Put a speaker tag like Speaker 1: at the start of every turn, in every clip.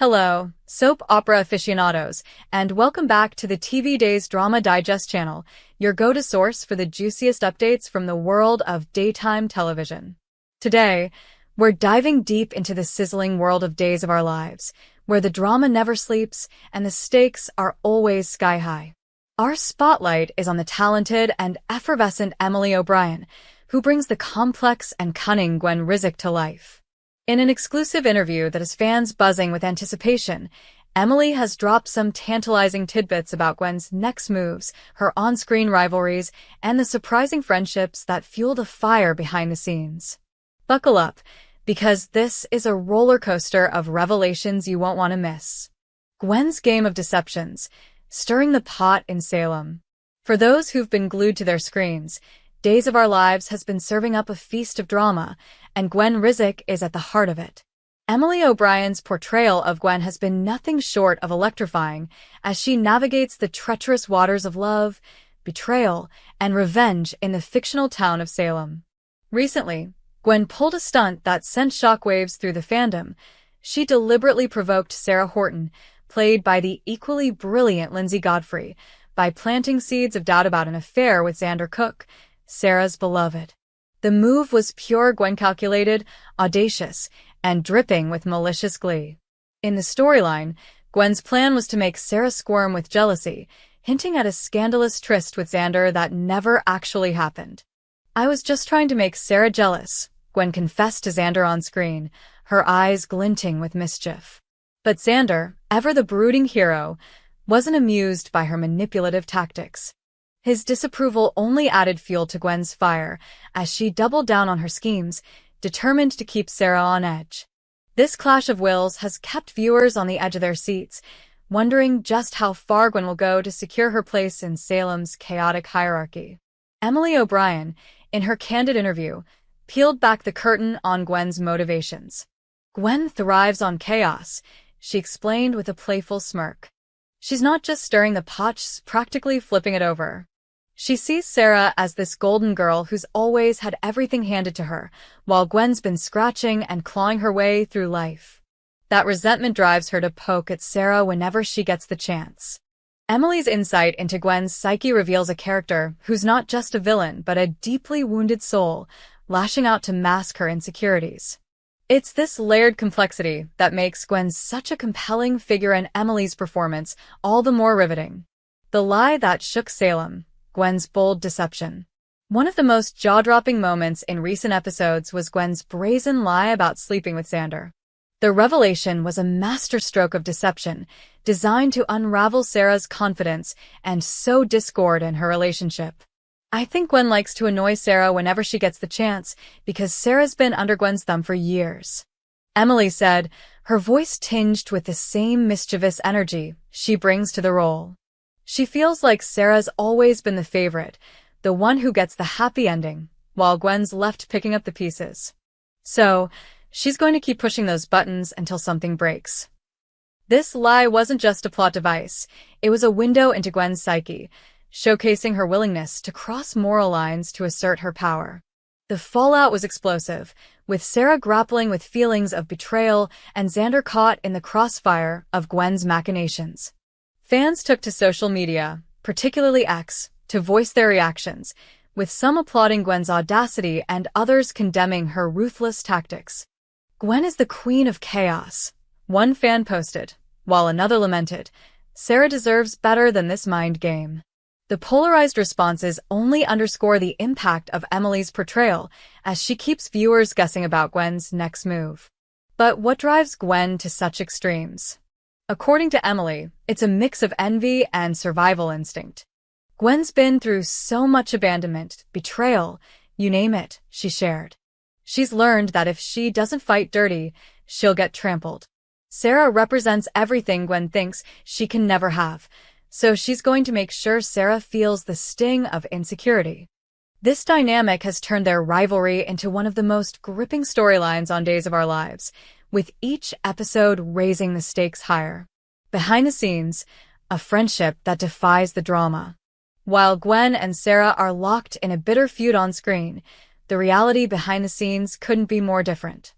Speaker 1: Hello, soap opera aficionados, and welcome back to the TV Days Drama Digest channel, your go-to source for the juiciest updates from the world of daytime television. Today, we're diving deep into the sizzling world of Days of Our Lives, where the drama never sleeps and the stakes are always sky-high. Our spotlight is on the talented and effervescent Emily O'Brien, who brings the complex and cunning Gwen to life. In an exclusive interview that has fans buzzing with anticipation, Emily has dropped some tantalizing tidbits about Gwen's next moves, her on-screen rivalries, and the surprising friendships that fuel the fire behind the scenes. Buckle up, because this is a roller coaster of revelations you won't want to miss. Gwen's game of deceptions, stirring the pot in Salem. For those who've been glued to their screens, Days of Our Lives has been serving up a feast of drama, and Gwen is at the heart of it. Emily O'Brien's portrayal of Gwen has been nothing short of electrifying as she navigates the treacherous waters of love, betrayal, and revenge in the fictional town of Salem. Recently, Gwen pulled a stunt that sent shockwaves through the fandom. She deliberately provoked Sarah Horton, played by the equally brilliant Lindsay Godfrey, by planting seeds of doubt about an affair with Xander Cook, Sarah's beloved. The move was pure Gwen calculated, audacious, and dripping with malicious glee. In the storyline, Gwen's plan was to make Sarah squirm with jealousy, hinting at a scandalous tryst with Xander that never actually happened. "I was just trying to make Sarah jealous," Gwen confessed to Xander on screen, her eyes glinting with mischief. But Xander, ever the brooding hero, wasn't amused by her manipulative tactics. His disapproval only added fuel to Gwen's fire as she doubled down on her schemes, determined to keep Sarah on edge. This clash of wills has kept viewers on the edge of their seats, wondering just how far Gwen will go to secure her place in Salem's chaotic hierarchy. Emily O'Brien, in her candid interview, peeled back the curtain on Gwen's motivations. "Gwen thrives on chaos," she explained with a playful smirk. "She's not just stirring the pot, she's practically flipping it over." She sees Sarah as this golden girl who's always had everything handed to her, while Gwen's been scratching and clawing her way through life. That resentment drives her to poke at Sarah whenever she gets the chance. Emily's insight into Gwen's psyche reveals a character who's not just a villain but a deeply wounded soul, lashing out to mask her insecurities. It's this layered complexity that makes Gwen such a compelling figure, and Emily's performance all the more riveting. The lie that shook Salem. Gwen's bold deception. One of the most jaw-dropping moments in recent episodes was Gwen's brazen lie about sleeping with Xander. The revelation was a masterstroke of deception, designed to unravel Sarah's confidence and sow discord in her relationship. "I think Gwen likes to annoy Sarah whenever she gets the chance, because Sarah's been under Gwen's thumb for years," Emily said, her voice tinged with the same mischievous energy she brings to the role. She feels like Sarah's always been the favorite, the one who gets the happy ending, while Gwen's left picking up the pieces. So, she's going to keep pushing those buttons until something breaks. This lie wasn't just a plot device, it was a window into Gwen's psyche, showcasing her willingness to cross moral lines to assert her power. The fallout was explosive, with Sarah grappling with feelings of betrayal and Xander caught in the crossfire of Gwen's machinations. Fans took to social media, particularly X, to voice their reactions, with some applauding Gwen's audacity and others condemning her ruthless tactics. "Gwen is the queen of chaos," one fan posted, while another lamented, "Sarah deserves better than this mind game." The polarized responses only underscore the impact of Emily's portrayal as she keeps viewers guessing about Gwen's next move. But what drives Gwen to such extremes? According to Emily, it's a mix of envy and survival instinct. Gwen's been through so much abandonment, betrayal, you name it, she shared. She's learned that if she doesn't fight dirty, she'll get trampled. Sarah represents everything Gwen thinks she can never have, so she's going to make sure Sarah feels the sting of insecurity. This dynamic has turned their rivalry into one of the most gripping storylines on Days of Our Lives, with each episode raising the stakes higher. Behind the scenes, a friendship that defies the drama. While Gwen and Sarah are locked in a bitter feud on screen, the reality behind the scenes couldn't be more different.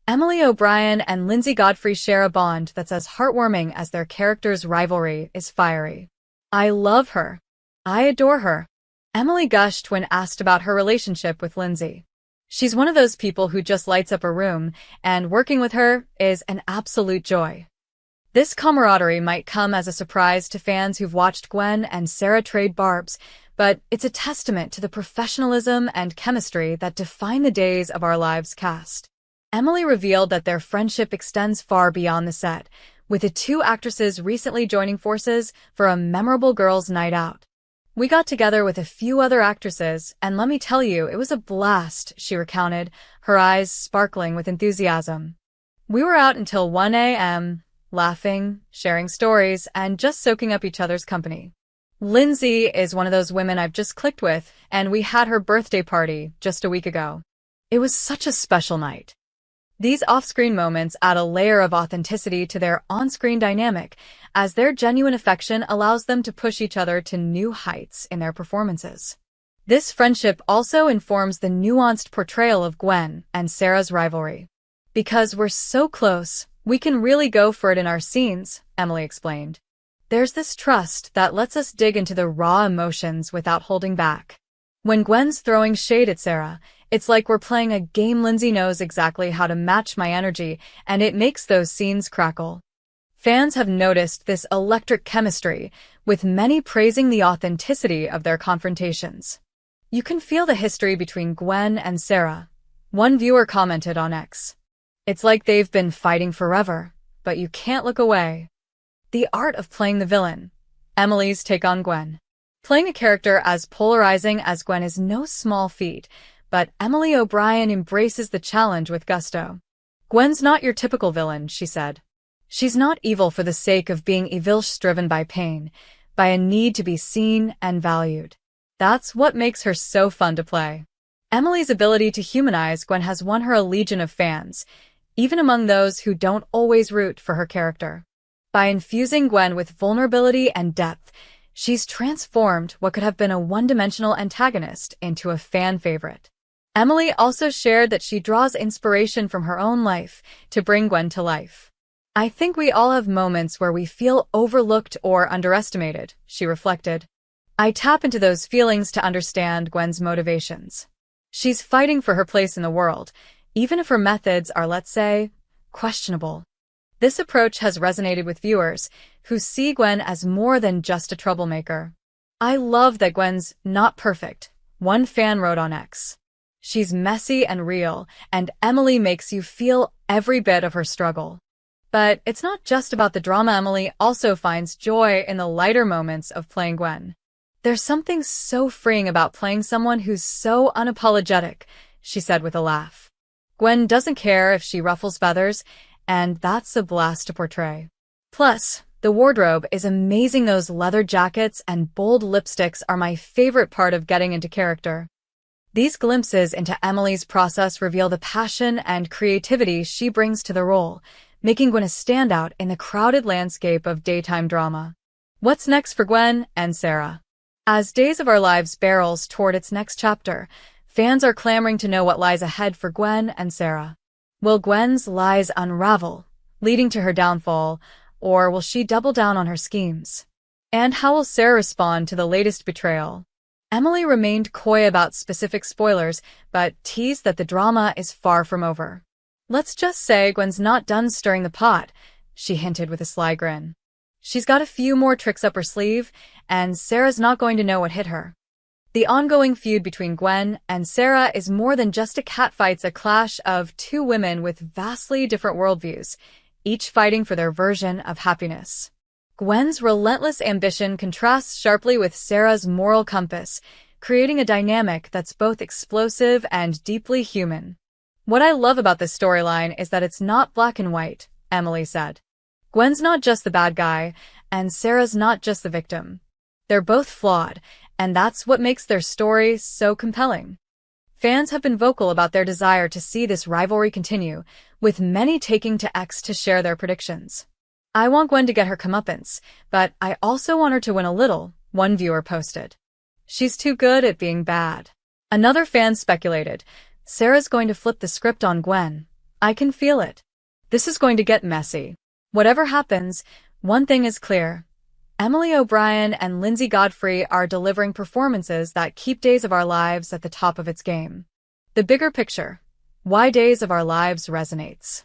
Speaker 1: Emily O'Brien and Lindsay Godfrey share a bond that's as heartwarming as their characters' rivalry is fiery. I love her. I adore her. Emily gushed when asked about her relationship with Lindsay. She's one of those people who just lights up a room, and working with her is an absolute joy. This camaraderie might come as a surprise to fans who've watched Gwen and Sarah trade barbs, but it's a testament to the professionalism and chemistry that define the Days of Our Lives cast. Emily revealed that their friendship extends far beyond the set, with the two actresses recently joining forces for a memorable girls' night out. We got together with a few other actresses, and let me tell you, it was a blast, she recounted, her eyes sparkling with enthusiasm. We were out until 1 a.m., laughing, sharing stories, and just soaking up each other's company. Lindsay is one of those women I've just clicked with, and we had her birthday party just a week ago. It was such a special night. These off-screen moments add a layer of authenticity to their on-screen dynamic, as their genuine affection allows them to push each other to new heights in their performances. This friendship also informs the nuanced portrayal of Gwen and Sarah's rivalry. Because we're so close, we can really go for it in our scenes, Emily explained. There's this trust that lets us dig into the raw emotions without holding back. When Gwen's throwing shade at Sarah, it's like we're playing a game. Lindsay knows exactly how to match my energy, and it makes those scenes crackle. Fans have noticed this electric chemistry, with many praising the authenticity of their confrontations. You can feel the history between Gwen and Sarah. One viewer commented on X. It's like they've been fighting forever, but you can't look away. The art of playing the villain. Emily's take on Gwen. Playing a character as polarizing as Gwen is no small feat, but Emily O'Brien embraces the challenge with gusto. Gwen's not your typical villain, she said. She's not evil for the sake of being evil, she's driven by pain, by a need to be seen and valued. That's what makes her so fun to play. Emily's ability to humanize Gwen has won her a legion of fans, even among those who don't always root for her character. By infusing Gwen with vulnerability and depth, she's transformed what could have been a one-dimensional antagonist into a fan favorite. Emily also shared that she draws inspiration from her own life to bring Gwen to life. I think we all have moments where we feel overlooked or underestimated, she reflected. I tap into those feelings to understand Gwen's motivations. She's fighting for her place in the world, even if her methods are, let's say, questionable. This approach has resonated with viewers, who see Gwen as more than just a troublemaker. I love that Gwen's not perfect, one fan wrote on X. She's messy and real, and Emily makes you feel every bit of her struggle. But it's not just about the drama. Emily also finds joy in the lighter moments of playing Gwen. There's something so freeing about playing someone who's so unapologetic, she said with a laugh. Gwen doesn't care if she ruffles feathers, and that's a blast to portray. Plus, the wardrobe is amazing. Those leather jackets and bold lipsticks are my favorite part of getting into character. These glimpses into Emily's process reveal the passion and creativity she brings to the role, making Gwen a standout in the crowded landscape of daytime drama. What's next for Gwen and Sarah? As Days of Our Lives barrels toward its next chapter, fans are clamoring to know what lies ahead for Gwen and Sarah. Will Gwen's lies unravel, leading to her downfall, or will she double down on her schemes? And how will Sarah respond to the latest betrayal? Emily remained coy about specific spoilers, but teased that the drama is far from over. Let's just say Gwen's not done stirring the pot, she hinted with a sly grin. She's got a few more tricks up her sleeve, and Sarah's not going to know what hit her. The ongoing feud between Gwen and Sarah is more than just a catfight. It's a clash of two women with vastly different worldviews, each fighting for their version of happiness. Gwen's relentless ambition contrasts sharply with Sarah's moral compass, creating a dynamic that's both explosive and deeply human. What I love about this storyline is that it's not black and white, Emily said. Gwen's not just the bad guy, and Sarah's not just the victim. They're both flawed, and that's what makes their story so compelling. Fans have been vocal about their desire to see this rivalry continue, with many taking to X to share their predictions. I want Gwen to get her comeuppance, but I also want her to win a little, one viewer posted. She's too good at being bad. Another fan speculated, Sarah's going to flip the script on Gwen. I can feel it. This is going to get messy. Whatever happens, one thing is clear. Emily O'Brien and Lindsay Godfrey are delivering performances that keep Days of Our Lives at the top of its game. The bigger picture. Why Days of Our Lives resonates.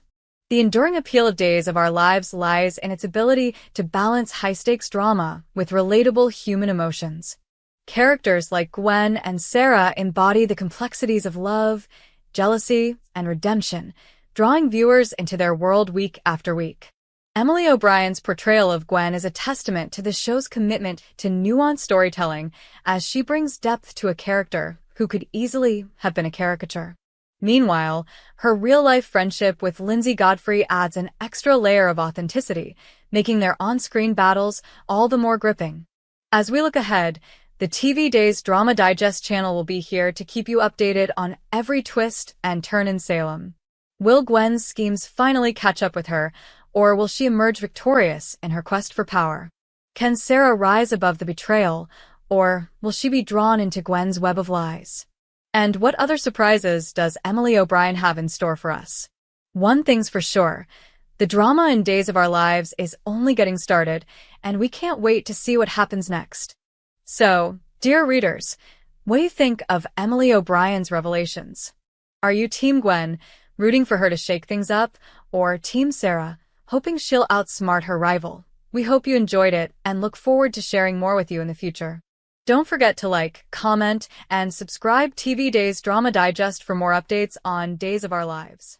Speaker 1: The enduring appeal of Days of Our Lives lies in its ability to balance high-stakes drama with relatable human emotions. Characters like Gwen and Sarah embody the complexities of love, jealousy, and redemption, drawing viewers into their world week after week. Emily O'Brien's portrayal of Gwen is a testament to the show's commitment to nuanced storytelling as she brings depth to a character who could easily have been a caricature. Meanwhile, her real-life friendship with Lindsay Godfrey adds an extra layer of authenticity, making their on-screen battles all the more gripping. As we look ahead, the TV Days Drama Digest channel will be here to keep you updated on every twist and turn in Salem. Will Gwen's schemes finally catch up with her, or will she emerge victorious in her quest for power? Can Sarah rise above the betrayal, or will she be drawn into Gwen's web of lies? And what other surprises does Emily O'Brien have in store for us? One thing's for sure, the drama in Days of Our Lives is only getting started, and we can't wait to see what happens next. So, dear readers, what do you think of Emily O'Brien's revelations? Are you Team Gwen, rooting for her to shake things up, or Team Sarah, hoping she'll outsmart her rival? We hope you enjoyed it and look forward to sharing more with you in the future. Don't forget to like, comment, and subscribe TV Days Drama Digest for more updates on Days of Our Lives.